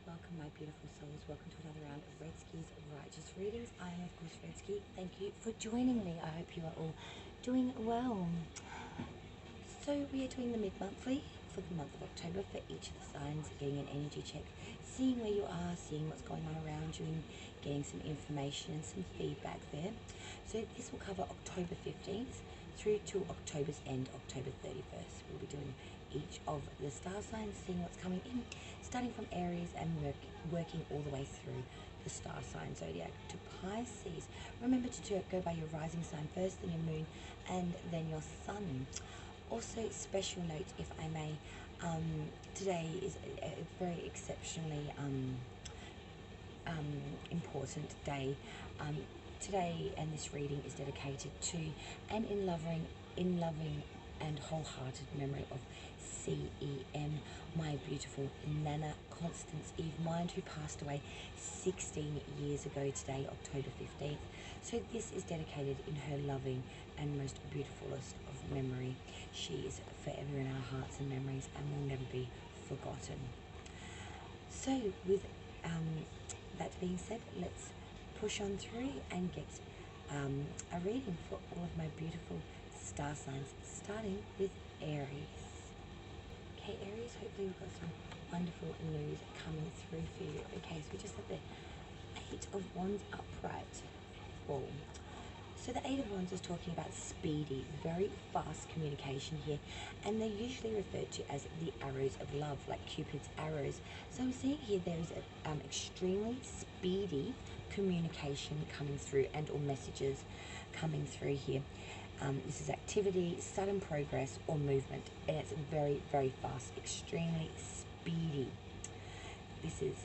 welcome my beautiful souls. Welcome to another round of Redski's Righteous Readings. I am of course Redski. Thank you for joining me. I hope you are all doing well. So we are doing the mid-monthly for the month of October for each of the signs, getting an energy check, seeing where you are, seeing what's going on around you, and getting some information and some feedback there. So this will cover October 15th through to October's end, October 31st. We'll be doing each of the star signs, seeing what's coming in, starting from Aries and working all the way through the star sign zodiac to Pisces. Remember to go by your rising sign first, then your moon, and then your sun. Also, special note, if I may, today is a very exceptionally important day. Today, and this reading is dedicated to an in loving and wholehearted memory of CEM, my beautiful Nana Constance Eve Mind, who passed away 16 years ago today, October 15th. So this is dedicated in her loving and most beautifulest of memory. She is forever in our hearts and memories and will never be forgotten. So with that being said, let's push on through and get a reading for all of my beautiful star signs, starting with Aries. Okay, Aries, hopefully we've got some wonderful news coming through for you. Okay, so we just have the Eight of Wands upright fall. So the Eight of Wands is talking about speedy, very fast communication here, and they're usually referred to as the arrows of love, like Cupid's arrows. So I'm seeing here there is an extremely speedy communication coming through, and or messages coming through here. This is activity, sudden progress or movement, and it's very, very fast, extremely speedy. This is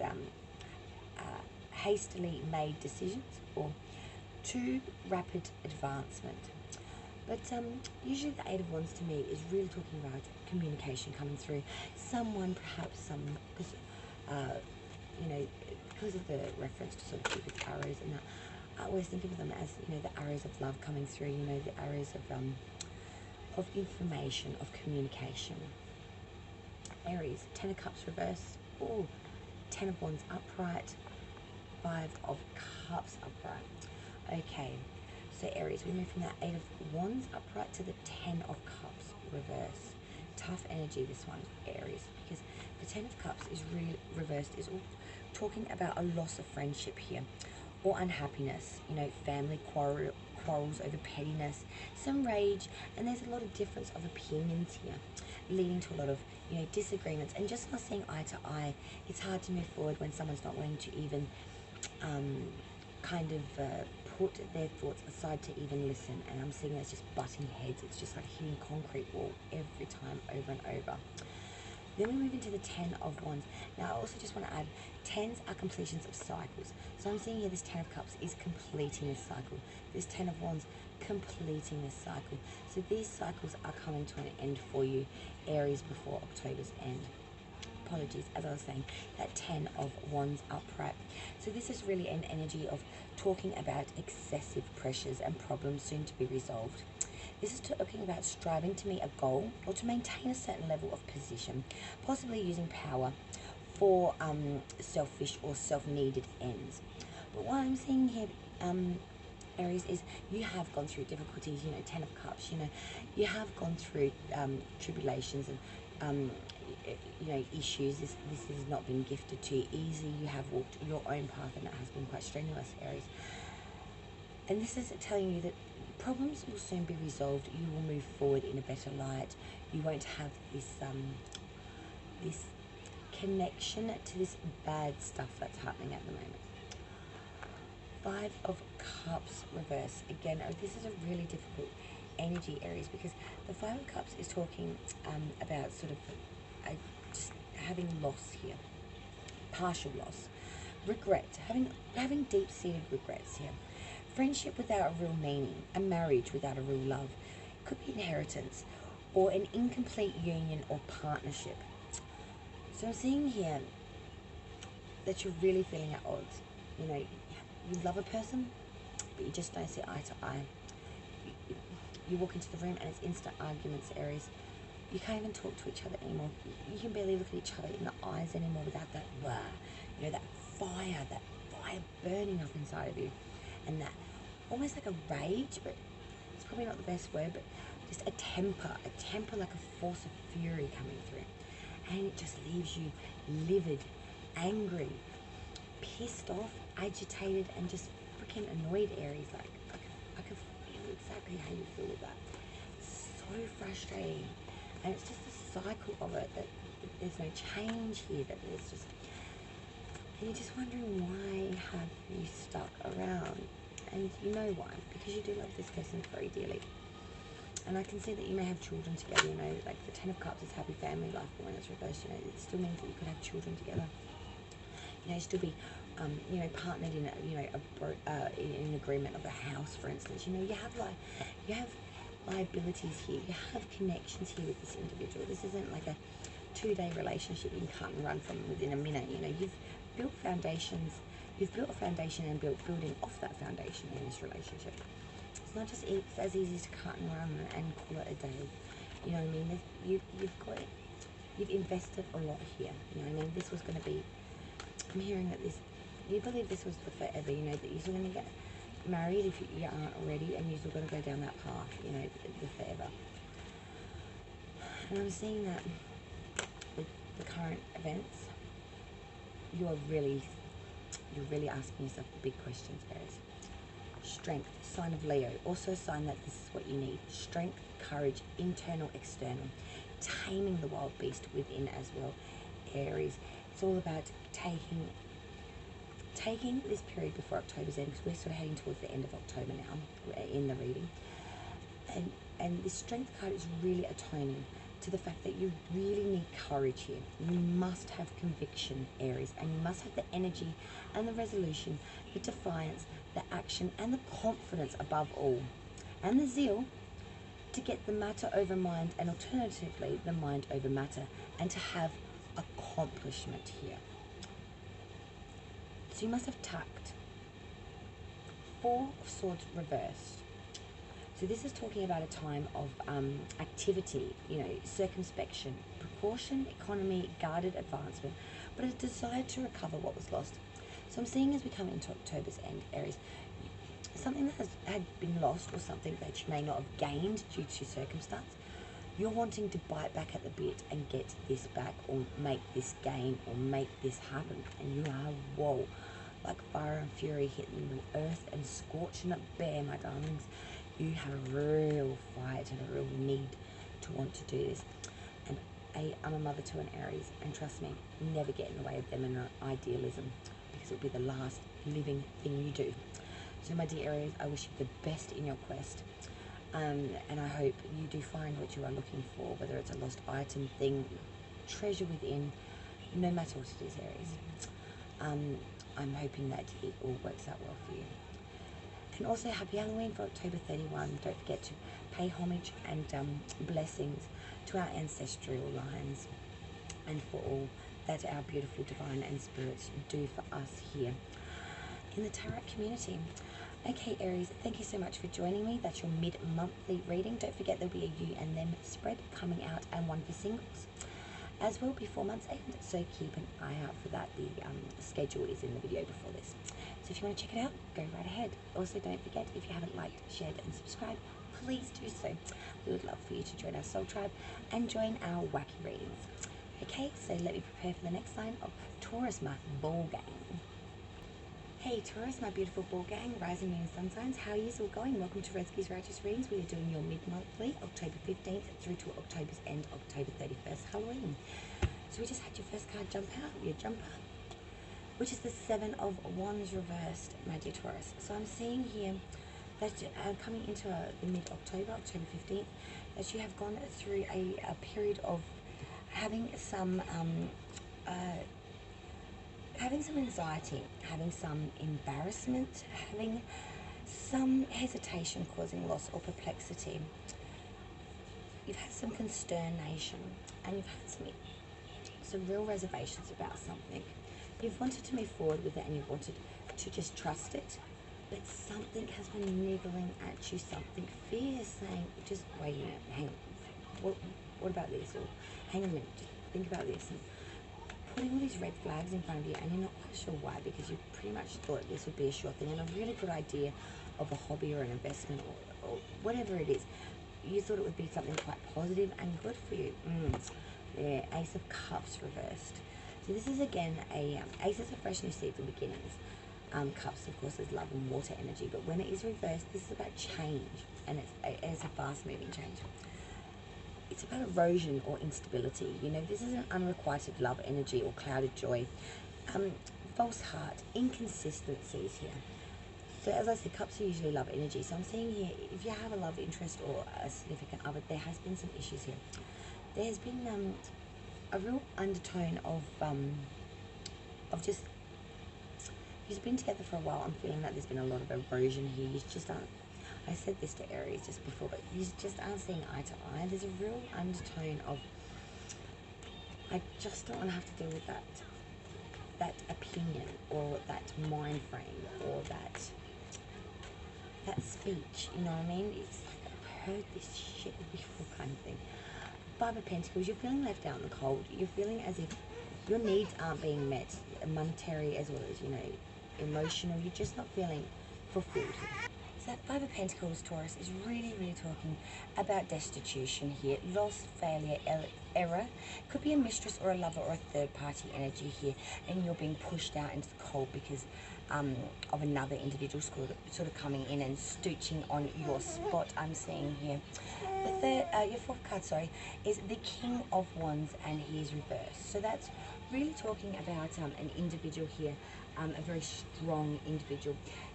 hastily made decisions or too rapid advancement. But usually the Eight of Wands to me is really talking about communication coming through. Someone, perhaps because because of the reference to sort of Cupid's arrows and that, I always think of them as, the arrows of love coming through, the arrows of information, of communication. Aries, Ten of Cups reversed, or Ten of Wands upright, Five of Cups upright. Okay, so Aries, we move from that Eight of Wands upright to the Ten of Cups reverse. Tough energy, this one, Aries, because the Ten of Cups is really reversed, is all talking about a loss of friendship here, or unhappiness, family quarrels over pettiness, some rage, and there's a lot of difference of opinions here, leading to a lot of, disagreements, and just not seeing eye to eye. It's hard to move forward when someone's not willing to even put their thoughts aside to even listen, and I'm seeing it's just butting heads. It's just like hitting concrete wall every time, over and over. Then we move into the Ten of Wands. Now I also just want to add, tens are completions of cycles. So I'm seeing here this Ten of Cups is completing this cycle. This Ten of Wands completing this cycle. So these cycles are coming to an end for you, Aries, before October's end. Apologies, as I was saying, that Ten of Wands upright. So this is really an energy of talking about excessive pressures and problems soon to be resolved. This is talking about striving to meet a goal or to maintain a certain level of position, possibly using power for selfish or self-needed ends. But what I'm seeing here, Aries, is you have gone through difficulties, Ten of Cups, you have gone through tribulations and issues. This has not been gifted to you easy. You have walked your own path, and it has been quite strenuous, Aries. And this is telling you that problems will soon be resolved. You will move forward in a better light. You won't have this this connection to this bad stuff that's happening at the moment. Five of Cups reverse. Again, this is a really difficult energy, Aries, because the Five of Cups is talking about sort of just having loss here, partial loss, regret, having deep-seated regrets here. Friendship without a real meaning, a marriage without a real love, could be inheritance, or an incomplete union or partnership. So I'm seeing here that you're really feeling at odds. You love a person, but you just don't see eye to eye. You walk into the room and it's instant arguments, Aries. You can't even talk to each other anymore. You can barely look at each other in the eyes anymore without that, that fire burning up inside of you. And that, almost like a rage, but it's probably not the best word, but just a temper like a force of fury coming through. And it just leaves you livid, angry, pissed off, agitated, and just freaking annoyed, Aries. Like, I can feel exactly how you feel with that. It's so frustrating. And it's just a cycle of it, that there's no change here, that there's just, and you're just wondering, why have you stuck around? And you know why, because you do love this person very dearly. And I can see that you may have children together, like the Ten of Cups is happy family life, but when it's reversed, it still means that you could have children together. Still be, partnered in, in agreement of a house, for instance. You have liabilities here. You have connections here with this individual. This isn't like a 2-day relationship you can cut and run from within a minute. You've built foundations. You've built a foundation and building off that foundation in this relationship. It's not just as easy to cut and run and call it a day. You know what I mean? You've invested a lot here. You know what I mean? This was going to be, I'm hearing that you believe this was the forever, that you're still going to get married if you aren't already, and you're still going to go down that path, the forever. And I'm seeing that with the current events, you're really asking yourself the big questions, Aries. Strength, sign of Leo, also a sign that this is what you need. Strength, courage, internal, external. Taming the wild beast within as well, Aries. It's all about taking this period before October's end, because we're sort of heading towards the end of October now in the reading. And this strength card is really atoning to the fact that you really need courage here. You must have conviction, Aries, and you must have the energy and the resolution, the defiance, the action, and the confidence above all, and the zeal to get the matter over mind, and alternatively the mind over matter, and to have accomplishment here. So you must have tact. 4 of Swords reversed. So this is talking about a time of activity, circumspection, precaution, economy, guarded advancement, but a desire to recover what was lost. So I'm seeing, as we come into October's end, Aries, something that had been lost, or something that you may not have gained due to circumstance, you're wanting to bite back at the bit and get this back, or make this gain, or make this happen. And you are, like fire and fury hitting the earth and scorching it bare, my darlings. You have a real fight and a real need to want to do this. And I'm a mother to an Aries, and trust me, never get in the way of them and idealism, because it'll be the last living thing you do. So my dear Aries, I wish you the best in your quest, and I hope you do find what you are looking for, whether it's a lost item, thing, treasure within, no matter what it is, Aries. I'm hoping that it all works out well for you. And also, happy Halloween for October 31. Don't forget to pay homage and blessings to our ancestral lines, and for all that our beautiful divine and spirits do for us here in the tarot community. Okay, Aries, thank you so much for joining me. That's your mid-monthly reading. Don't forget there'll be a you and them spread coming out, and one for singles as well before month's end, so keep an eye out for that. The schedule is in the video before this, so if you want to check it out, go right ahead. Also, don't forget, if you haven't liked, shared and subscribed, please do so. We would love for you to join our soul tribe and join our wacky readings. Okay, so let me prepare for the next sign of Taurus, my ball gang. Hey Taurus, my beautiful ball gang, rising moon sun signs, how are you all going? Welcome to Redsky's Righteous Readings. We are doing your mid-monthly, October 15th through to October's end, October 31st, Halloween. So we just had your first card jump out, your jumper, which is the 7 of Wands reversed, my dear Taurus. So I'm seeing here that coming into the mid-October, October 15th, that you have gone through a period of having some anxiety, having some embarrassment, having some hesitation causing loss or perplexity. You've had some consternation, and you've had some real reservations about something. You've wanted to move forward with it, and you've wanted to just trust it, but something has been niggling at you, something fierce, saying, just wait a minute, hang on, what about this? Or hang on a minute, just think about this. And putting all these red flags in front of you, and you're not quite sure why, because you pretty much thought this would be a sure thing and a really good idea of a hobby or an investment or whatever it is. You thought it would be something quite positive and good for you. Yeah, Ace of Cups reversed. So this is again a Aces of fresh new seeds and beginnings. Cups, of course, is love and water energy, but when it is reversed, this is about change, and it's a fast-moving change. It's about erosion or instability. You know, this is an unrequited love energy or clouded joy. False heart, inconsistencies here. So as I said, cups are usually love energy. So I'm seeing here, if you have a love interest or a significant other, there has been some issues here. There has been a real undertone of just, you've been together for a while. I'm feeling that there's been a lot of erosion here. You just aren't, I said this to Aries just before, but you just aren't seeing eye to eye. There's a real undertone of, I just don't want to have to deal with that opinion or that mind frame or that speech, you know what I mean? It's like, I've heard this shit before kind of thing. Five of Pentacles, you're feeling left out in the cold. You're feeling as if your needs aren't being met, monetary as well as, you know, emotional. You're just not feeling fulfilled. So that Five of Pentacles, Taurus, is really, really talking about destitution here. Loss, failure, error. Could be a mistress or a lover or a third-party energy here, and you're being pushed out into the cold because of another individual sort of coming in and stooching on your spot. I'm seeing here. The third, your fourth card, sorry, is the King of Wands, and he is reversed. So that's really talking about an individual here, a very strong individual.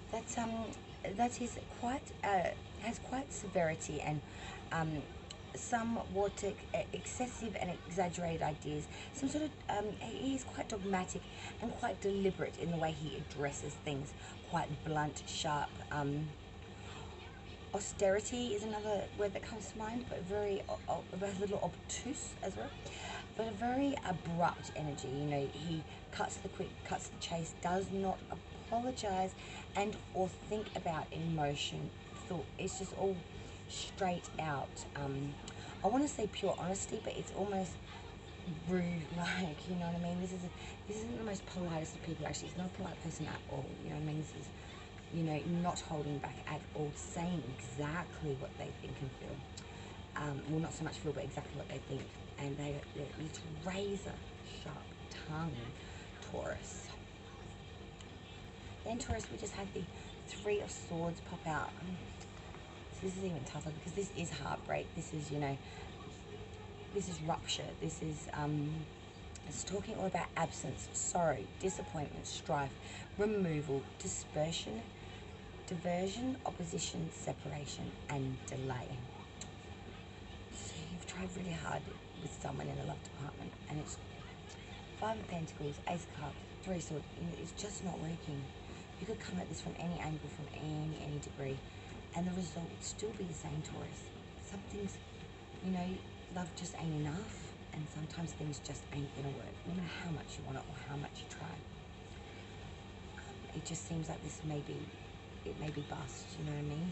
That's his has quite severity and somewhat excessive and exaggerated ideas. Some sort of he is quite dogmatic and quite deliberate in the way he addresses things. Quite blunt, sharp. Austerity is another word that comes to mind, but very a little obtuse as well. But a very abrupt energy. You know, he cuts the quick, cuts the chase, does not apologize and or think about emotion, thought. It's just all straight out. I want to say pure honesty, but it's almost rude, like, you know what I mean? This isn't the most politest of people. Actually, he's not a polite person at all. You know what I mean? This is, you know, not holding back at all, saying exactly what they think and feel. Well, not so much feel, but exactly what they think. And it's razor sharp tongue, Taurus. Then Taurus, we just had the Three of Swords pop out. So this is even tougher because this is heartbreak. This is, you know, this is rupture. This is, it's talking all about absence, sorrow, disappointment, strife, removal, dispersion, diversion, opposition, separation, and delay. So you've tried really hard with someone in the love department, and it's Five of Pentacles, Ace of Cups, Three of Swords. It's just not working. You could come at this from any angle, from any degree, and the result would still be the same, Taurus. Some things, you know, love just ain't enough, and sometimes things just ain't gonna work, no matter how much you want it or how much you try. It just seems like this may be bust, you know what I mean?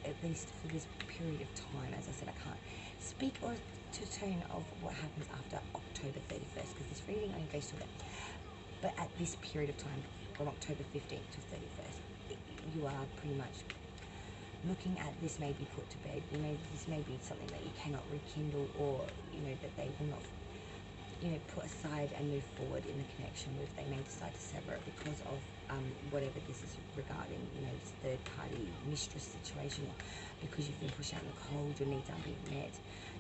At least for this period of time. As I said, I can't speak or to tone of what happens after October 31st, because this reading only goes to that. But at this period of time, from October 15th to 31st, you are pretty much looking at this may be put to bed. You know, this may be something that you cannot rekindle, or, you know, that they will not, you know, put aside and move forward in the connection with. They may decide to sever it because of whatever this is regarding, you know, this third party mistress situation, or because you've been pushed out in the cold, your needs aren't being met.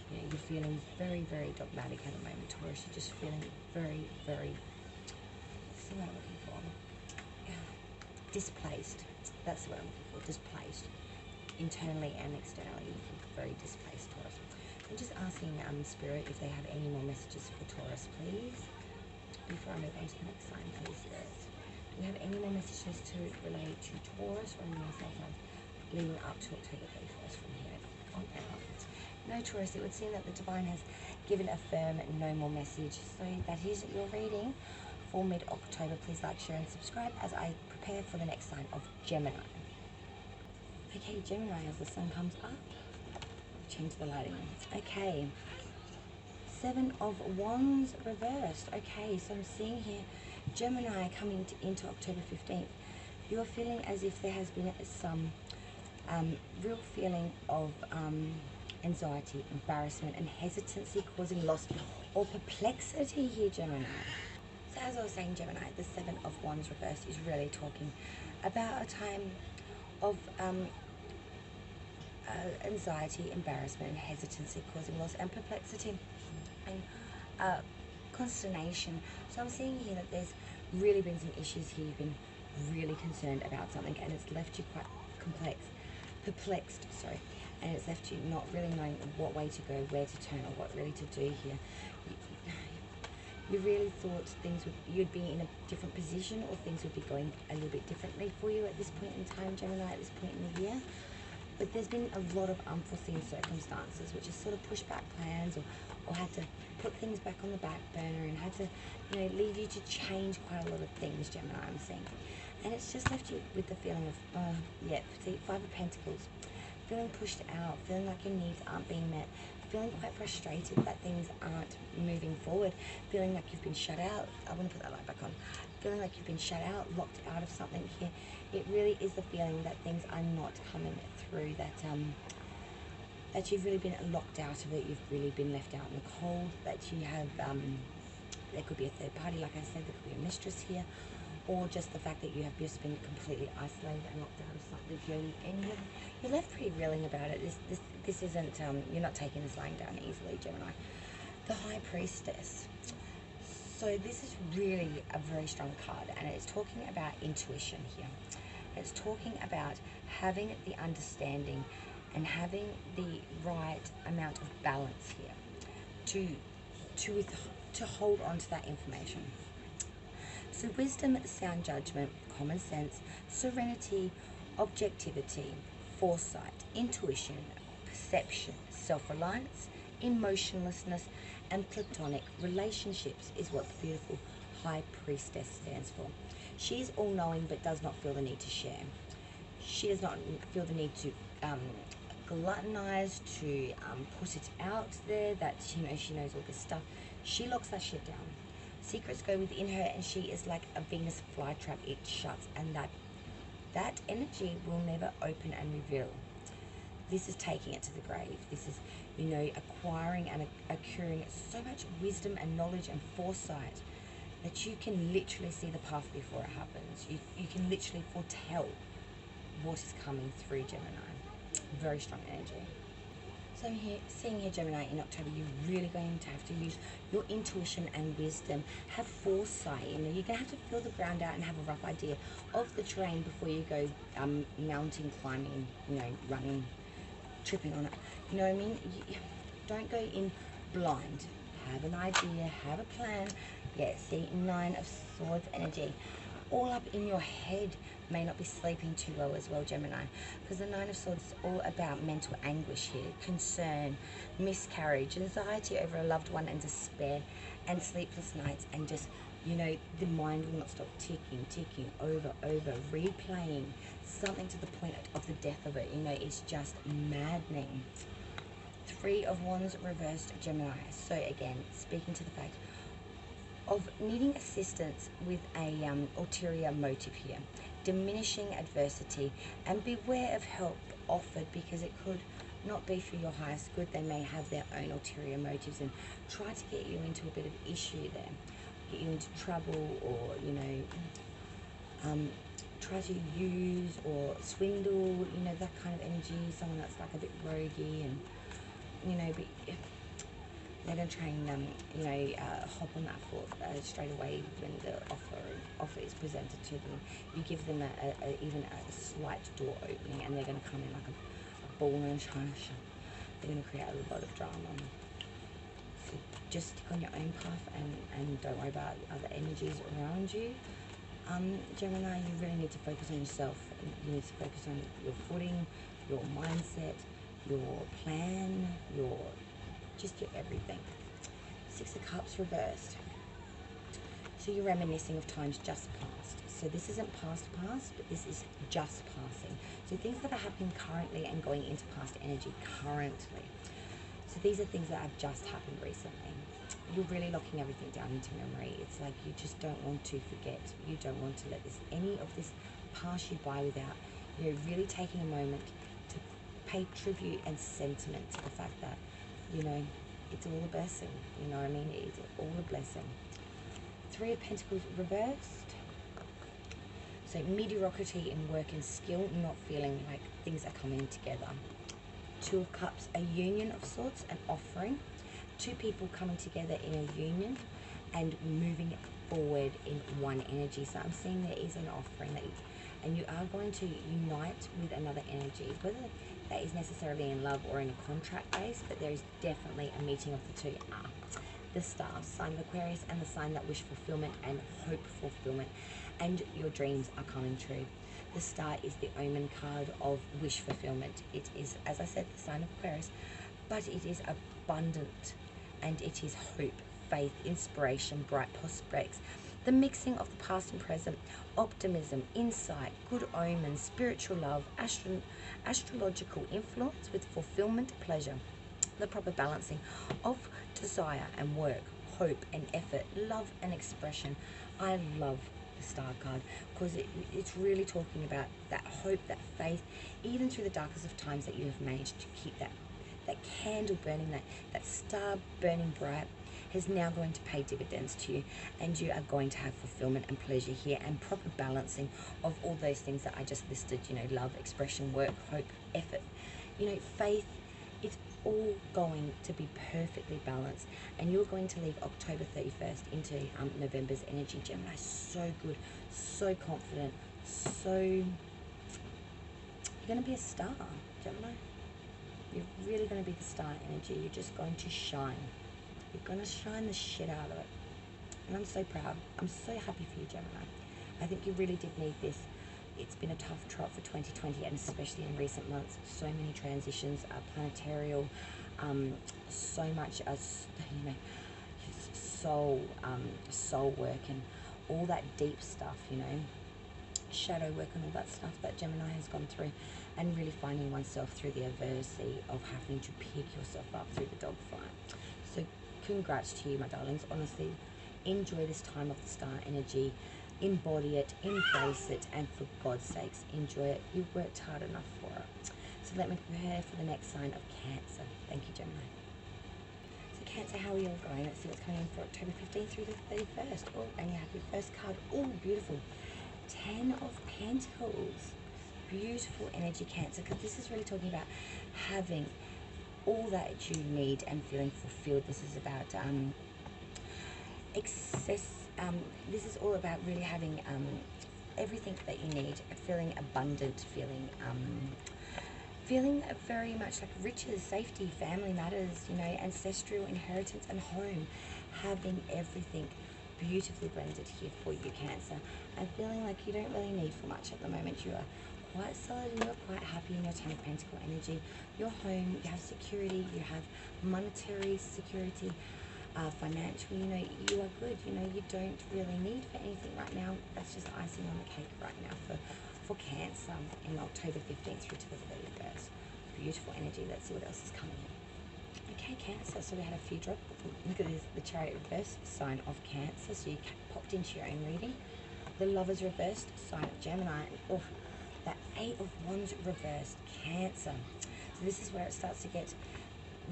You know, you're feeling very, very dogmatic at the moment, Taurus. You're just feeling very, very, what's the word I'm looking for? Yeah. Displaced. That's the word I'm looking for. Displaced. Internally and externally, you feel very displaced, Taurus. I'm just asking Spirit if they have any more messages for Taurus, please. Before I move on to the next sign, please, Spirit. Do you have any more messages to relate to Taurus from the next month leading up to October 31st from here on out? No, Taurus, it would seem that the Divine has given a firm no more message. So that is your reading for mid-October. Please like, share, and subscribe as I prepare for the next sign of Gemini. Okay, Gemini, as the sun comes up, change the lighting. Okay, Seven of Wands reversed. Okay, so I'm seeing here Gemini coming into October 15th. You're feeling as if there has been some real feeling of anxiety, embarrassment, and hesitancy causing loss or perplexity here, Gemini. So as I was saying, Gemini, the Seven of Wands reversed is really talking about a time of anxiety, embarrassment, and hesitancy causing loss and perplexity and consternation. So I'm seeing here that there's really been some issues here. You've been really concerned about something and it's left you quite perplexed, sorry, and it's left you not really knowing what way to go, where to turn, or what really to do here. You really thought you'd be in a different position, or things would be going a little bit differently for you at this point in time, Gemini, at this point in the year. But there's been a lot of unforeseen circumstances which has sort of pushed back plans or had to put things back on the back burner and had to, lead you to change quite a lot of things, Gemini, I'm seeing. And it's just left you with the feeling of, see, Five of Pentacles, feeling pushed out, feeling like your needs aren't being met, feeling quite frustrated that things aren't moving forward, feeling like you've been shut out. I want to put that light back on. Feeling like you've been shut out, locked out of something here. It really is the feeling that things are not coming through, that you've really been locked out of it, you've really been left out in the cold, that you have, there could be a third party, like I said, there could be a mistress here, or just the fact that you have just been completely isolated and locked out of something, and you're left pretty reeling about it. This isn't, you're not taking this lying down easily, Gemini. The High Priestess. So this is really a very strong card, and it's talking about intuition here. It's talking about having the understanding and having the right amount of balance here to hold on to that information. So wisdom, sound judgment, common sense, serenity, objectivity, foresight, intuition, perception, self-reliance, emotionlessness, and platonic relationships is what the beautiful High Priestess stands for. She is all-knowing but does not feel the need to share. She does not feel the need to gluttonize, to put it out there that she knows all this stuff. She locks that shit down. Secrets go within her, and she is like a Venus flytrap. It shuts, and that energy will never open and reveal. This is taking it to the grave. This is, acquiring and accruing so much wisdom and knowledge and foresight that you can literally see the path before it happens. You can literally foretell what is coming through, Gemini. Very strong energy. So I'm seeing here, Gemini, in October, you're really going to have to use your intuition and wisdom. Have foresight. You're going to have to feel the ground out and have a rough idea of the terrain before you go mountain climbing, running, tripping on it. You know what I mean? Don't go in blind. Have an idea, have a plan. Yeah, see, Nine of Swords energy. All up in your head. May not be sleeping too well as well, Gemini, because the Nine of Swords is all about mental anguish here, concern, miscarriage, anxiety over a loved one, and despair, and sleepless nights, and just, the mind will not stop ticking over, replaying something to the point of the death of it. It's just maddening. Three of Wands reversed, Gemini. So again, speaking to the fact of needing assistance with a ulterior motive here, diminishing adversity, and beware of help offered because it could not be for your highest good. They may have their own ulterior motives and try to get you into a bit of issue there, get you into trouble, or try to use or swindle, that kind of energy. Someone that's like a bit roguey and but they're going to try and hop on that thought straight away when the offer is presented to them. You give them even a slight door opening, and they're going to come in like a ball and china shop. They're going to create a lot of drama. So just stick on your own path and don't worry about other energies around you. Gemini, you really need to focus on yourself. You need to focus on your footing, your mindset, your plan, just your everything. Six of Cups reversed. So you're reminiscing of times just past. So this isn't past, but this is just passing. So things that are happening currently and going into past energy currently. So these are things that have just happened recently. you're really locking everything down into memory. It's like you just don't want to forget. You don't want to let any of this pass you by without, really taking a moment to pay tribute and sentiment to the fact that, it's all a blessing. You know what I mean? It's all a blessing. Three of Pentacles reversed. So mediocrity in work and skill, not feeling like things are coming together. Two of Cups, a union of sorts, an offering. Two people coming together in a union and moving forward in one energy. So I'm seeing there is an offering and you are going to unite with another energy, whether that is necessarily in love or in a contract base, but there is definitely a meeting of the two. The stars, sign of Aquarius, and the sign that wish fulfillment and hope fulfillment, and your dreams are coming true. The star is the omen card of wish fulfillment. It is, as I said, the sign of Aquarius, but it is abundant, and it is hope, faith, inspiration, bright prospects, the mixing of the past and present, optimism, insight, good omens, spiritual love, astrological influence with fulfillment, pleasure, the proper balancing of desire and work, hope and effort, love and expression. I love the star card because it's really talking about that hope, that faith, even through the darkest of times, that you have managed to keep that candle burning, that star burning bright, is now going to pay dividends to you, and you are going to have fulfillment and pleasure here, and proper balancing of all those things that I just listed, love, expression, work, hope, effort, faith. It's all going to be perfectly balanced, and you're going to leave October 31st into November's energy, Gemini. So good, so confident, so you're going to be a star, Gemini. You're really going to be the star energy. You're just going to shine. You're going to shine the shit out of it. And I'm so proud. I'm so happy for you, Gemini. I think you really did need this. It's been a tough trot for 2020, and especially in recent months. So many transitions, planetarial, so much as, soul work and all that deep stuff, shadow work and all that stuff that Gemini has gone through, and really finding oneself through the adversity of having to pick yourself up through the dogfight. So congrats to you, my darlings. Honestly, enjoy this time of the star energy. Embody it, embrace it, and for God's sakes, enjoy it. You've worked hard enough for it. So let me prepare for the next sign of Cancer. Thank you, Gemini. So Cancer, how are you all going? Let's see what's coming in for October 15th through the 31st. Oh, and you have your first card. Oh, beautiful. 10 of Pentacles. Beautiful energy, Cancer, because this is really talking about having all that you need and feeling fulfilled. This is about this is all about really having everything that you need, feeling abundant, feeling very much like riches, safety, family matters, ancestral inheritance and home, having everything beautifully blended here for you, Cancer, and feeling like you don't really need for much at the moment. You are quite solid and you're quite happy in your 10 of Pentacle energy. Your home, you have security, you have monetary security, financial, you are good. You don't really need for anything right now. That's just icing on the cake right now for Cancer in October 15th through to the 31st. Beautiful energy. Let's see what else is coming in. Okay, Cancer, so we had a few drop. Look at this, the Chariot reversed, sign of Cancer, so you popped into your own reading. The Lovers reversed, sign of Gemini. Oh, that 8 of Wands reversed, Cancer. So this is where it starts to get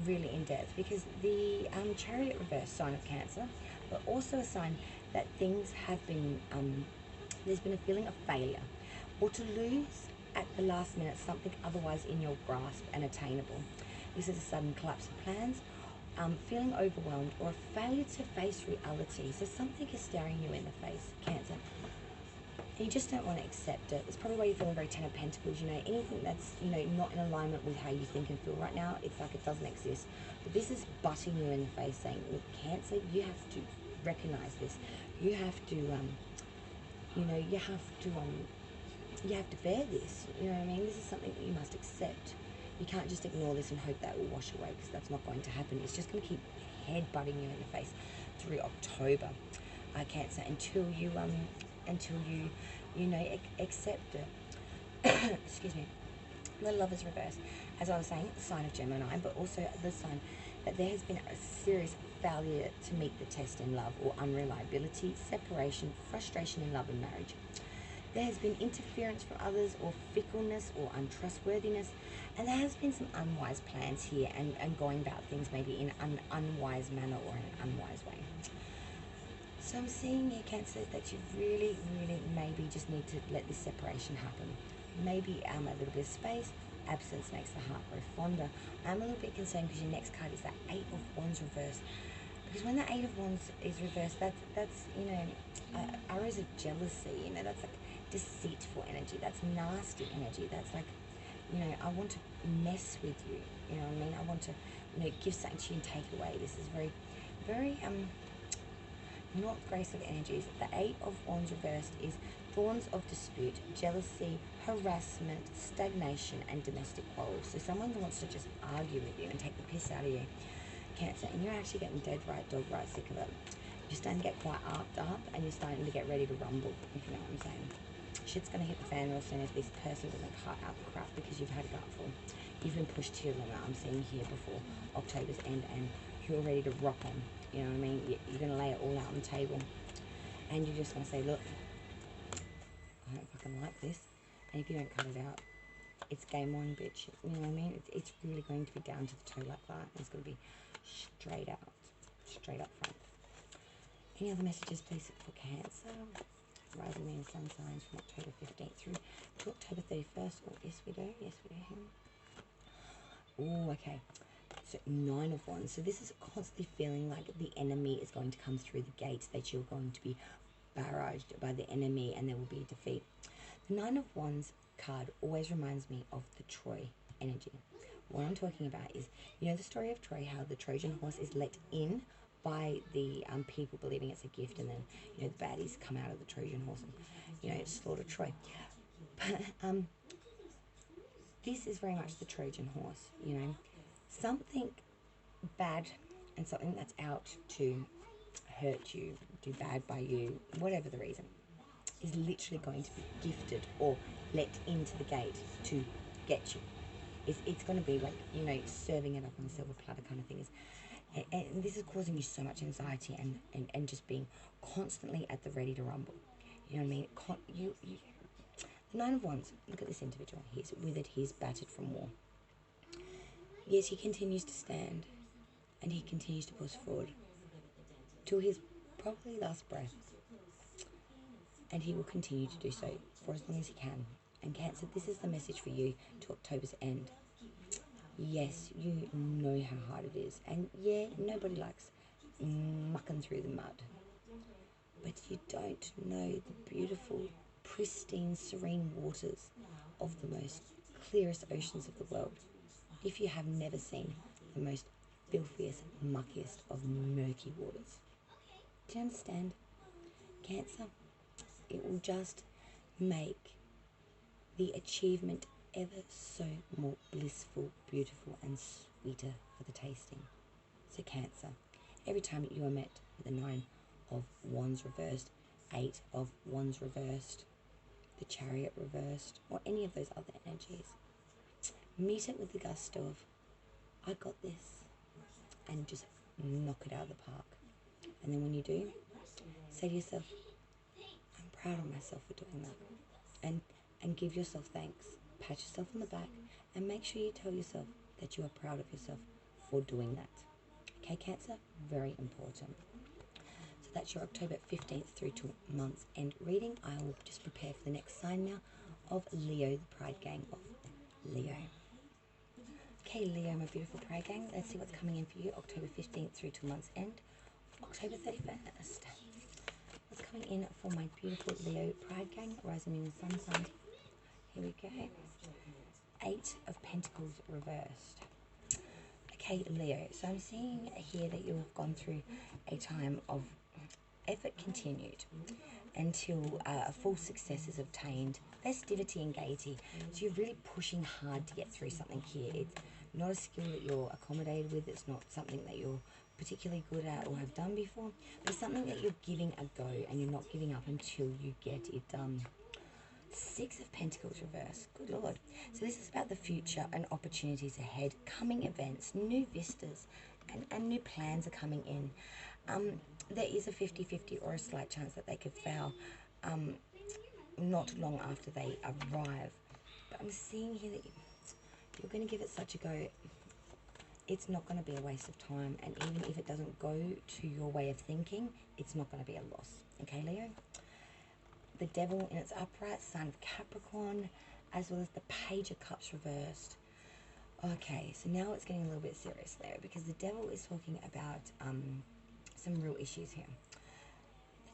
really in depth, because the Chariot reverse, sign of Cancer, but also a sign that things have been there's been a feeling of failure, or to lose at the last minute something otherwise in your grasp and attainable. This is a sudden collapse of plans, feeling overwhelmed, or a failure to face reality. So something is staring you in the face, Cancer. You just don't want to accept it. It's probably why you're feeling very 10 of Pentacles. Anything that's, not in alignment with how you think and feel right now, it's like it doesn't exist. But this is butting you in the face, saying, look, Cancer, you have to recognize this. You have to, you have to bear this. You know what I mean? This is something that you must accept. You can't just ignore this and hope that it will wash away, because that's not going to happen. It's just going to keep head-butting you in the face through October, Cancer, until you accept it. Excuse me. The Lovers reverse, as I was saying, the sign of Gemini, but also the sign that there has been a serious failure to meet the test in love, or unreliability, separation, frustration in love and marriage. There has been interference from others, or fickleness, or untrustworthiness, and there has been some unwise plans here, and going about things maybe in an unwise manner or in an unwise way. So I'm seeing here, Cancer, that you really, really maybe just need to let this separation happen. Maybe a little bit of space. Absence makes the heart grow fonder. I'm a little bit concerned because your next card is that 8 of Wands reversed. Because when the 8 of Wands is reversed, that's you know, arrows of jealousy. You know, that's like deceitful energy. That's nasty energy. That's like, you know, I want to mess with you. You know what I mean? I want to, you know, give something to you and take away. This is very, very not grace of energies. The 8 of Wands reversed is thorns of dispute, jealousy, harassment, stagnation, and domestic quarrels. So someone wants to just argue with you and take the piss out of you, Cancer, and you're actually getting dead right, dog right, sick of it. You're starting to get quite arced up, and you're starting to get ready to rumble, if you know what I'm saying. Shit's going to hit the fan real soon if this person doesn't cut out the crap because you've had a gutful. You've been pushed to your limit, I'm seeing here before October's end, and you're ready to rock on. You know what I mean? You're going to lay it all out on the table, and you're just going to say, look, I don't fucking like this, and if you don't cut it out, it's game on, bitch. You know what I mean? It's really going to be down to the toe like that. It's going to be straight out, straight up front. Any other messages, please, for Cancer? Rising, Moon, Sun signs from October 15th through to October 31st. Oh, yes, we do. Yes, we do. Oh, okay. So 9 of Wands. So this is constantly feeling like the enemy is going to come through the gates, that you're going to be barraged by the enemy and there will be a defeat. The 9 of Wands card always reminds me of the Troy energy. What I'm talking about is, you know the story of Troy, how the Trojan horse is let in by the people believing it's a gift, and then, you know, the baddies come out of the Trojan horse and, you know, slaughter Troy. But this is very much the Trojan horse, you know. Something bad and something that's out to hurt you, do bad by you, whatever the reason, is literally going to be gifted or let into the gate to get you. It's going to be like, you know, serving it up on a silver platter kind of thing. And this is causing you so much anxiety and just being constantly at the ready to rumble. You know what I mean? The 9 of Wands, look at this individual. He's withered, he's battered from war. Yes, he continues to stand and he continues to push forward till his probably last breath. And he will continue to do so for as long as he can. And Cancer, this is the message for you to October's end. Yes, you know how hard it is. And yeah, nobody likes mucking through the mud. But you don't know the beautiful, pristine, serene waters of the most clearest oceans of the world if you have never seen the most filthiest, muckiest of murky waters. Do you understand? Cancer, it will just make the achievement ever so more blissful, beautiful, and sweeter for the tasting. So Cancer, every time you are met with the 9 of Wands reversed, 8 of Wands reversed, the Chariot reversed, or any of those other energies, meet it with the gusto of, I got this, and just knock it out of the park. And then when you do, say to yourself, I'm proud of myself for doing that. And give yourself thanks. Pat yourself on the back and make sure you tell yourself that you are proud of yourself for doing that. Okay, Cancer? Very important. So that's your October 15th through to month's end reading. I will just prepare for the next sign now of Leo, the Pride Gang of Leo. Okay, Leo, my beautiful Pride Gang. Let's see what's coming in for you October 15th through to month's end. October 31st. What's coming in for my beautiful Leo Pride Gang, Rising, Moon, and Sun signs. Here we go. 8 of Pentacles reversed. Okay, Leo, so I'm seeing here that you've gone through a time of effort continued until a full success is obtained, festivity and gaiety. So you're really pushing hard to get through something here. It's not a skill that you're accommodated with. It's not something that you're particularly good at or have done before, but it's something that you're giving a go and you're not giving up until you get it done. 6 of Pentacles reversed. Good Lord. So this is about the future and opportunities ahead, coming events, new vistas, and new plans are coming in. There is a 50-50 or a slight chance that they could fail not long after they arrive. But I'm seeing here that you're going to give it such a go. It's not going to be a waste of time, and even if it doesn't go to your way of thinking, it's not going to be a loss. Okay, Leo? The Devil in its upright, sign of Capricorn, as well as the Page of Cups reversed. Okay, so now it's getting a little bit serious there, because the Devil is talking about some real issues here.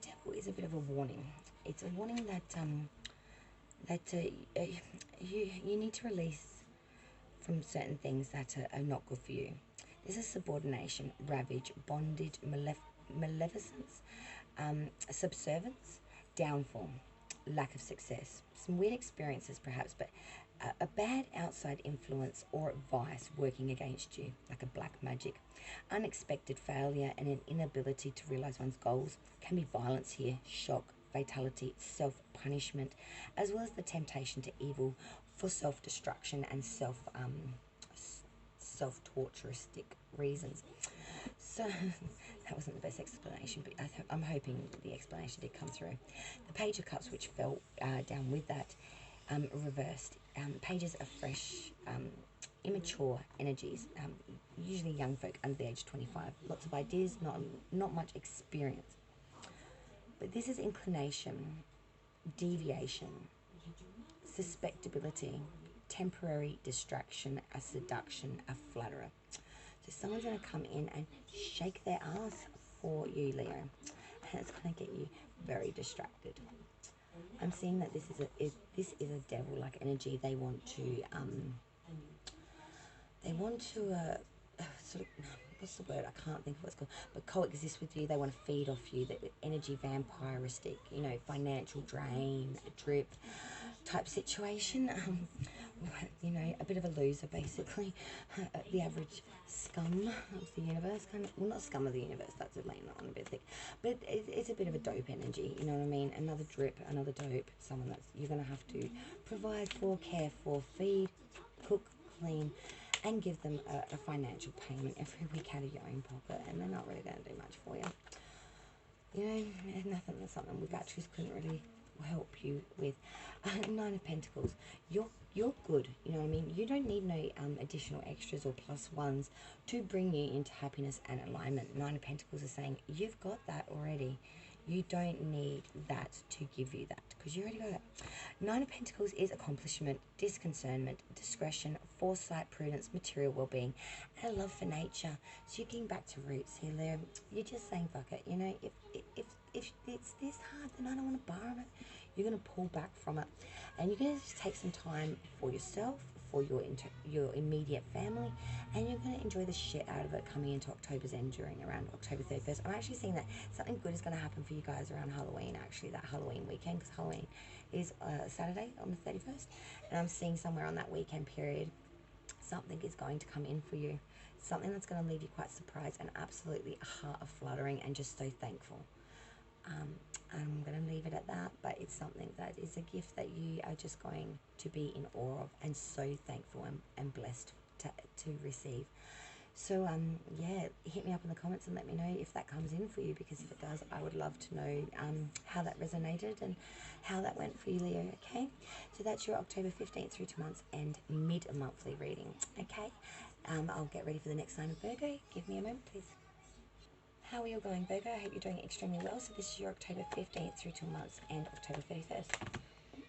The Devil is a bit of a warning. It's a warning that you need to release from certain things that are not good for you. This is subordination, ravage, bondage, maleficence, subservience, downfall, lack of success, some weird experiences perhaps, but a bad outside influence or advice working against you, like a black magic, unexpected failure, and an inability to realize one's goals. Can be violence here, shock, fatality, self-punishment, as well as the temptation to evil for self-destruction and self-torturistic reasons. So that wasn't the best explanation, but I'm hoping the explanation did come through. The Page of Cups, which fell down with that, reversed. Pages of fresh, immature energies, usually young folk under the age of 25. Lots of ideas, not much experience. But this is inclination, deviation, suspectability, temporary distraction, a seduction, a flatterer. So someone's going to come in and shake their ass for you, Leo, and it's going to get you very distracted. I'm seeing that this is a devil-like energy. They want to sort of, what's the word? I can't think of what's called, but coexist with you. They want to feed off you. The energy vampiristic, financial drain, drip type situation. A bit of a loser, basically. The average scum of the universe, kind of. Well, not scum of the universe, that's laying on a bit thick. But it's a bit of a dope energy, you know what I mean? Another drip, another dope, someone that you're going to have to provide for, care for, feed, cook, clean, and give them a financial payment every week out of your own pocket, and they're not really going to do much for you. Nothing that's something with batteries couldn't really help you with. Nine of Pentacles. You're good, you know what I mean? You don't need no additional extras or plus ones to bring you into happiness and alignment. Nine of Pentacles is saying you've got that already. You don't need that to give you that, because you already got it. Nine of Pentacles is accomplishment, disconcernment, discretion, foresight, prudence, material well-being, and a love for nature. So you're getting back to roots here, Leo. You're just saying, fuck it. If it's this hard, then I don't want to borrow it. You're going to pull back from it, and you're going to just take some time for yourself, for your immediate family, and you're going to enjoy the shit out of it coming into October's end, during around October 31st. I'm actually seeing that something good is going to happen for you guys around Halloween, actually, that Halloween weekend, because Halloween is Saturday on the 31st, and I'm seeing somewhere on that weekend period something is going to come in for you, something that's going to leave you quite surprised and absolutely a heart of fluttering and just so thankful. I'm going to leave it at that, but it's something that is a gift that you are just going to be in awe of and so thankful and blessed to receive. So yeah, hit me up in the comments and let me know if that comes in for you, because if it does, I would love to know how that resonated and how that went for you, Leo. Okay, so that's your October 15th through to month's end mid-monthly reading. Okay, I'll get ready for the next sign of Virgo. Give me a moment, please. How are you going, Virgo? I hope you're doing extremely well. So this is your October 15th through to month's end, October 31st.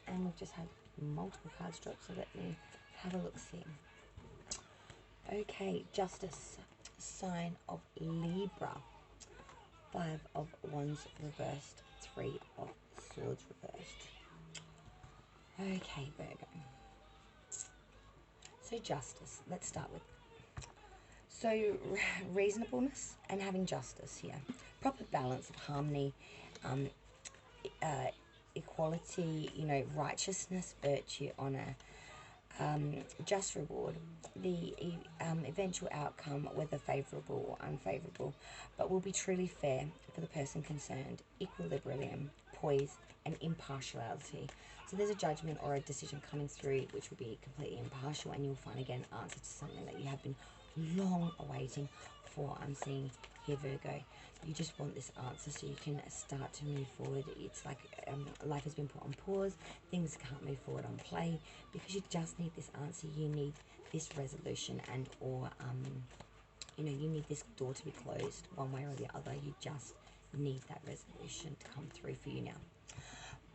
And we've just had multiple cards drop, so let me have a look-see. Okay, Justice, sign of Libra. 5 of Wands reversed, 3 of Swords reversed. Okay, Virgo. So Justice, let's start with. So reasonableness and having justice here. Proper balance of harmony, equality, righteousness, virtue, honour, just reward. The eventual outcome, whether favourable or unfavourable, but will be truly fair for the person concerned. Equilibrium, poise, and impartiality. So there's a judgment or a decision coming through which will be completely impartial, and you'll find again answer to something that you have been long awaiting for, I'm seeing here, Virgo. You just want this answer so you can start to move forward. It's like life has been put on pause. Things can't move forward on play because you just need this answer. You need this resolution and or, you know, you need this door to be closed one way or the other. You just need that resolution to come through for you now.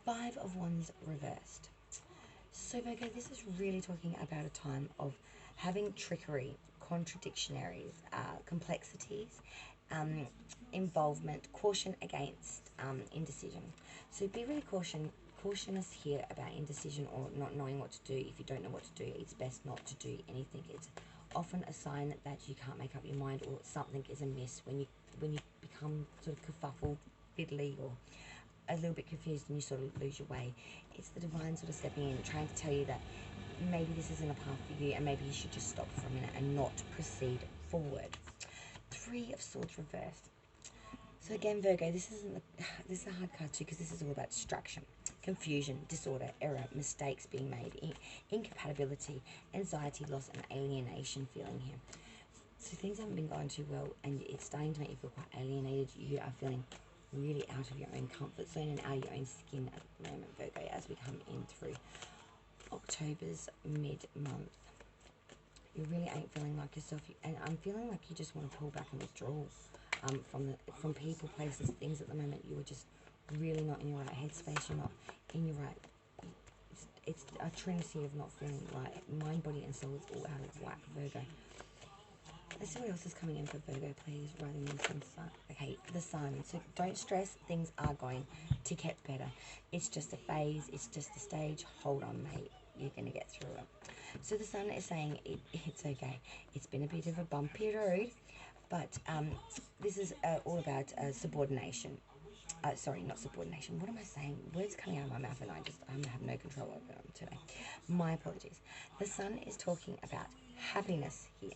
5 of Wands reversed. So Virgo, this is really talking about a time of having trickery, contradictionaries, complexities, involvement, caution against indecision. So be really cautious here about indecision or not knowing what to do. If you don't know what to do, it's best not to do anything. It's often a sign that you can't make up your mind or something is amiss when you become sort of kerfuffled, fiddly, or a little bit confused and you sort of lose your way. It's the divine sort of stepping in, trying to tell you that maybe this isn't a path for you and maybe you should just stop for a minute and not proceed forward. 3 of Swords reversed. So again, Virgo, this is a hard card too because this is all about distraction, confusion, disorder, error, mistakes being made, incompatibility, anxiety, loss, and alienation feeling here. So things haven't been going too well and it's starting to make you feel quite alienated. You are feeling really out of your own comfort zone and out of your own skin at the moment, Virgo, as we come in through October's mid-month. You really ain't feeling like yourself, and I'm feeling like you just want to pull back and withdraw from people, places, things at the moment. You are just really not in your right headspace. You're not in your right. It's a trinity of not feeling right. Mind, body, and soul is all out of whack, Virgo. Let's see what else is coming in for Virgo, please. Rising in some sun. Okay, the sun. So don't stress. Things are going to get better. It's just a phase. It's just a stage. Hold on, mate. You're going to get through it. So the sun is saying it's okay. It's been a bit of a bumpy road, but this is all about subordination. Sorry, not subordination. What am I saying? Words coming out of my mouth and I have no control over them today. My apologies. The sun is talking about happiness here.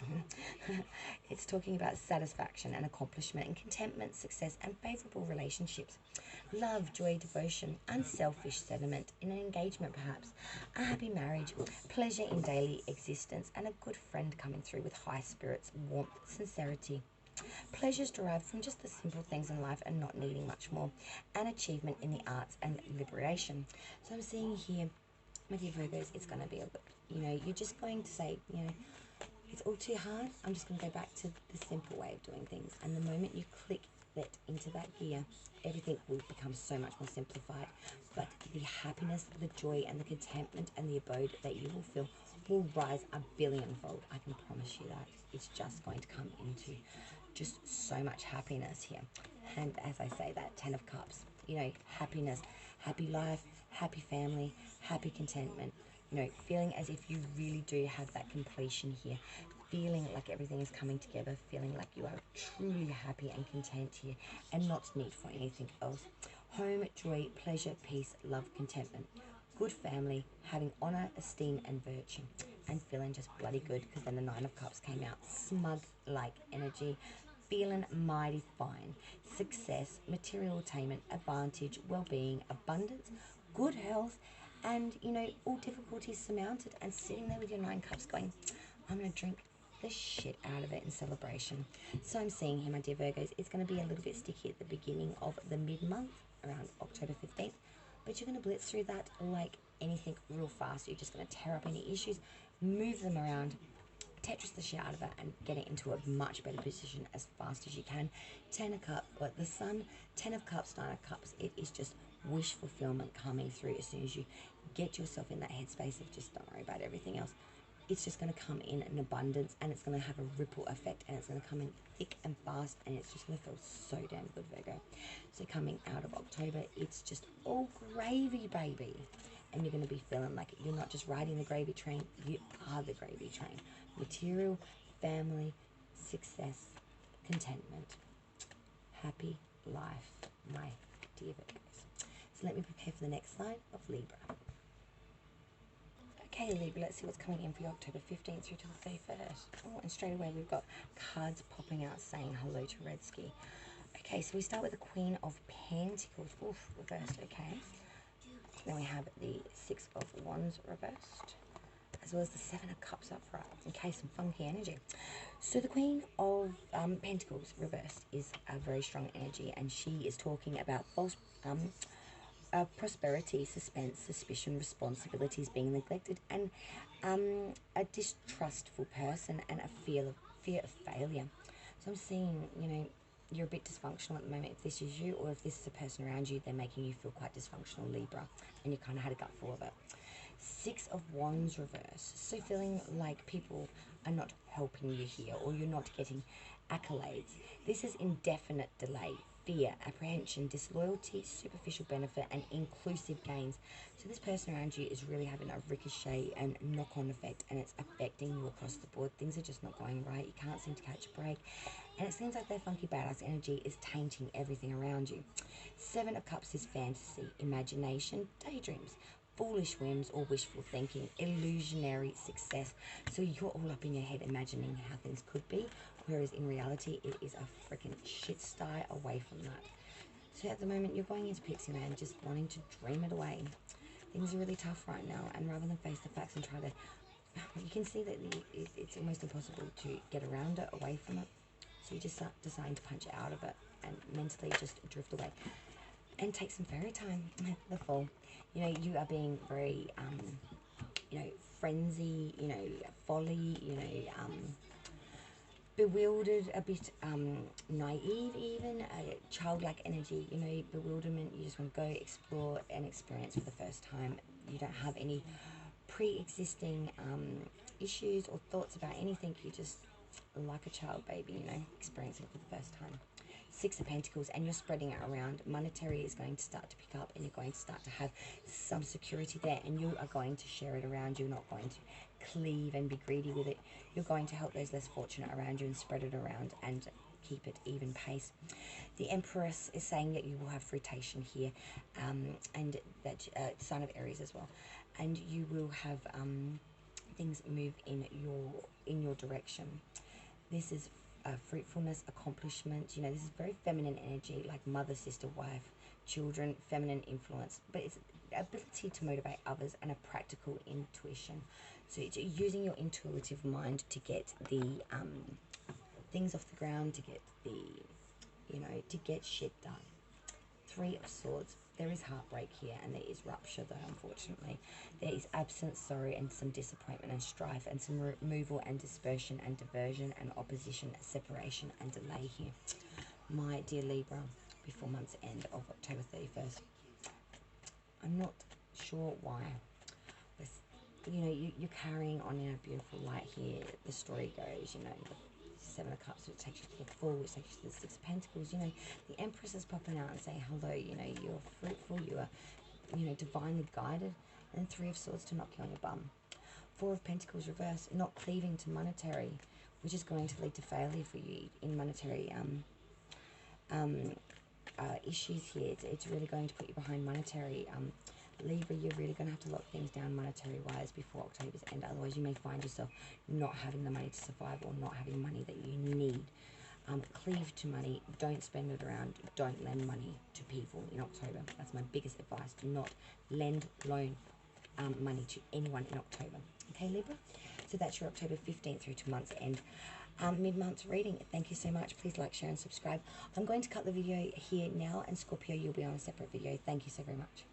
It's talking about satisfaction and accomplishment and contentment, success and favourable relationships. Love, joy, devotion, unselfish sentiment in an engagement perhaps, a happy marriage, pleasure in daily existence and a good friend coming through with high spirits, warmth, sincerity. Pleasures derived from just the simple things in life and not needing much more, and achievement in the arts and liberation. So I'm seeing here, my dear Virgos, it's going to be you're just going to say, it's all too hard. I'm just going to go back to the simple way of doing things. And the moment you click that into that gear, everything will become so much more simplified. But the happiness, the joy, and the contentment and the abode that you will feel will rise a billionfold. I can promise you that. It's just going to come into just so much happiness here. And as I say, that 10 of Cups, happiness, happy life, happy family, happy contentment, feeling as if you really do have that completion here, feeling like everything is coming together, feeling like you are truly happy and content here and not need for anything else. Home, joy, pleasure, peace, love, contentment, good family, having honor, esteem and virtue, and feeling just bloody good because then the 9 of Cups came out. Smug like energy, feeling mighty fine, success, material attainment, advantage, well-being, abundance, good health, and all difficulties surmounted, and sitting there with your 9 cups going, I'm going to drink the shit out of it in celebration. So I'm seeing here, my dear Virgos, it's going to be a little bit sticky at the beginning of the mid-month, around October 15th, but you're going to blitz through that like anything real fast. You're just going to tear up any issues, move them around, Tetris the shit out of it and get it into a much better position as fast as you can. 10 of Cups, but the sun, 10 of Cups, 9 of Cups, it is just wish fulfillment coming through as soon as you get yourself in that headspace of just don't worry about everything else. It's just going to come in abundance and it's going to have a ripple effect and it's going to come in thick and fast and it's just going to feel so damn good, Virgo. So coming out of October, it's just all gravy, baby. And you're going to be feeling like you're not just riding the gravy train, you are the gravy train. Material, family, success, contentment, happy life, my dear Virgos. So let me prepare for the next slide of Libra. Okay, Libra, let's see what's coming in for you October 15th through to the 31st. Oh, and straight away we've got cards popping out saying hello to Redsky. Okay, so we start with the Queen of Pentacles. Oof, reversed, okay. Then we have the 6 of Wands reversed. as well as the Seven of Cups upright, in case some funky energy. So the Queen of Pentacles reversed is a very strong energy, and she is talking about false prosperity, suspense, suspicion, responsibilities being neglected, and a distrustful person, and a fear of failure. So I'm seeing, you know, you're a bit dysfunctional at the moment if this is you, or if this is a person around you, they're making you feel quite dysfunctional, Libra, and you kind of had a gut full of it. Six of Wands reverse. So feeling like people are not helping you here, or you're not getting accolades. This is indefinite delay, fear, apprehension, disloyalty, superficial benefit, and inclusive gains. So this person around you is really having a ricochet and knock-on effect, and it's affecting you across the board. Things are just not going right. You can't seem to catch a break. And it seems like their funky badass energy is tainting everything around you. Seven of Cups is fantasy, imagination, daydreams, foolish whims or wishful thinking, illusionary success. So you're all up in your head imagining how things could be, whereas in reality it is a freaking shit sty away from that. So at the moment you're going into Pixie Land just wanting to dream it away. Things are really tough right now, and rather than face the facts and try to, you can see that it's almost impossible to get around it, away from it. So you just start deciding to punch out of it and mentally just drift away and take some fairy time. The Fool. You know, you are being very, you know, frenzy, you know, folly, you know, bewildered, a bit naive even, childlike energy, you know, bewilderment. You just want to go explore and experience for the first time. You don't have any pre-existing issues or thoughts about anything. You just, like a child baby, you know, experiencing for the first time. Six of Pentacles, and you're spreading it around. Monetary is going to start to pick up, and you're going to start to have some security there, and you are going to share it around. You're not going to cleave and be greedy with it. You're going to help those less fortunate around you and spread it around and keep it even pace. The Empress is saying that you will have fruitation here, and that sign of Aries as well, and you will have things move in your direction. This is fruitfulness, accomplishment. You know, this is very feminine energy, like mother, sister, wife, children, feminine influence. But it's ability to motivate others and a practical intuition. So it's using your intuitive mind to get the things off the ground, to get the, you know, to get shit done. Three of Swords. There is heartbreak here, and there is rupture though, unfortunately. There is absence, sorrow, and some disappointment and strife, and some removal and dispersion and diversion and opposition, separation and delay here. My dear Libra, before month's end of October 31st. I'm not sure why. But, you know, you're carrying on in a beautiful light here. The story goes, you know, the Seven of Cups, which takes you to the Fool, which takes you to the Six of Pentacles. You know, the Empress is popping out and saying hello. You know, you're fruitful, you are, you know, divinely guided. And Three of Swords to knock you on your bum. Four of Pentacles reverse, not cleaving to monetary, which is going to lead to failure for you in monetary issues here. It's really going to put you behind monetary. Libra, you're really going to have to lock things down monetary-wise before October's end. Otherwise, you may find yourself not having the money to survive, or not having money that you need. Cleave to money. Don't spend it around. Don't lend money to people in October. That's my biggest advice. Do not loan money to anyone in October. Okay, Libra? So that's your October 15th through to month's end. Mid-month reading. Thank you so much. Please like, share, and subscribe. I'm going to cut the video here now, and Scorpio, you'll be on a separate video. Thank you so very much.